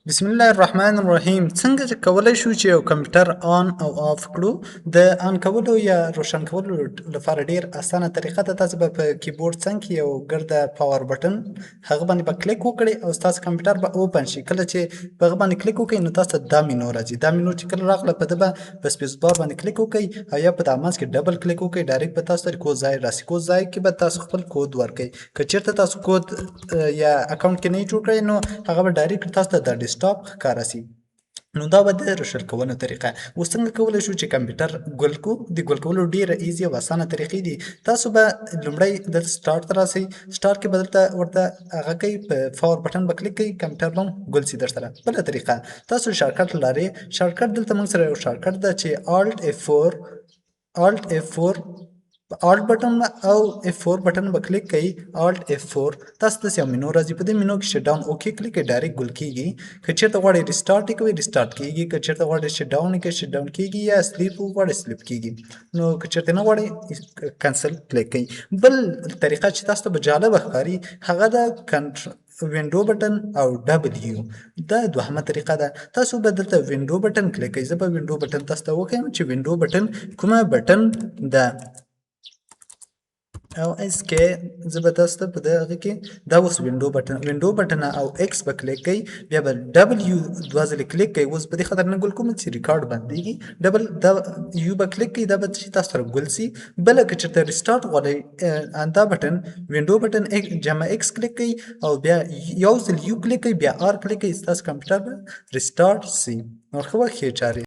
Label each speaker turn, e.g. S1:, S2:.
S1: بسم الله الرحمن الرحیم. څنګه چې کولی شو چې یو کمپیوټر آن او آف کړو. د آن کولو یا روشن کولو لپاره ډیر اسانه طریقه ده. تاسو به په کیبورډ څنګ کې یو ګرده پاور بټن هغه باندې به کلیک وکړئ او ستاسو کمپیوټر به اوپن شي. کله چې په هغه باندې کلیک وکړئ نو تاسو ته دا مینو راځي. دا مینو چې کله راغله په ده به په سپیس بار باندې کلیک وکړئ او یا په دا منځ کې ډبل کلیک وکړئ. ډایرکټ به تاسو ته کود ځای راسي. کود ځای کې به تاسو خپل کود ورکړئ. که چیرته تاسو کود یا اکاونټ کې نه جوړ کړئ نو هغه به ډایرکټ تاسو ته د ډیسکټاپ ښکاره سي. نو دا به د روشن کولو طریقه. اوس څنګه کولی شو چې کمپیوټر ګل کو. د ګل کولو ډیره ایزي او اسانه طریقې دي. تاسو به لومړی دلته سټارټ ته راسئ. سټارټ کې به دلته ورته هغه کوئ په پاور بټن به کلیک کوئ، کمپیوټر به ګل سي در سره. بله طریقه تاسو شارټکټ لرئ. شارټکټ دلته موږ سره یو شارټکټ ده چې الټ F4 الټ بټن او F4 بټن به کلیک کوي. الټ F4 تاسو ته یو مینو راځي. په دې مینو کې شټ ډاون اوکې کلیک کوئ، ډایرکټ ګل کیږي. که چیرته غواړئ ریسټارټ یې کوئ ریسټارټ کیږي. که چیرته غواړئ شټ ډاون یې کوئ شټ ډاون کیږي، یا سلیپ غواړئ سلیپ کیږي. نو که چیرته نه غواړئ کانسل کلیک کوئ. بل طریقه چې تاسو ته به جالبه ښکاري هغه ده وینډو بټن او ډبلیو. دا دوهمه طریقه ده. تاسو به دلته وینډو بټن کلیک کوئ. زه به وینډو بټن تاسو ته وښیم چې وینډو بټن کومه بټن ده. او اس کې زه به تاسو ته په دغه کې دا اوس وینډو بټن او ایکس به کلیک کوئ. بیا به ډبلیو دوه ځلې کلیک کوئ. اوس په دې خاطر نه ګل کوم چې ریکارډ بندېږي. ډبل دا یو به کلیک کوئ، دا به چې تاسو سره ګل سي. بله که چېرته ریسټارټ غواړئ دا بټن وینډو بټن جمع ایکس کلیک کوئ او بیا یو ځل یو کلیک کوئ، بیا آر کلیک کوئ، ستاسو کمپیوټر به ریسټارټ سي. نو ښه وخت ښې چارې.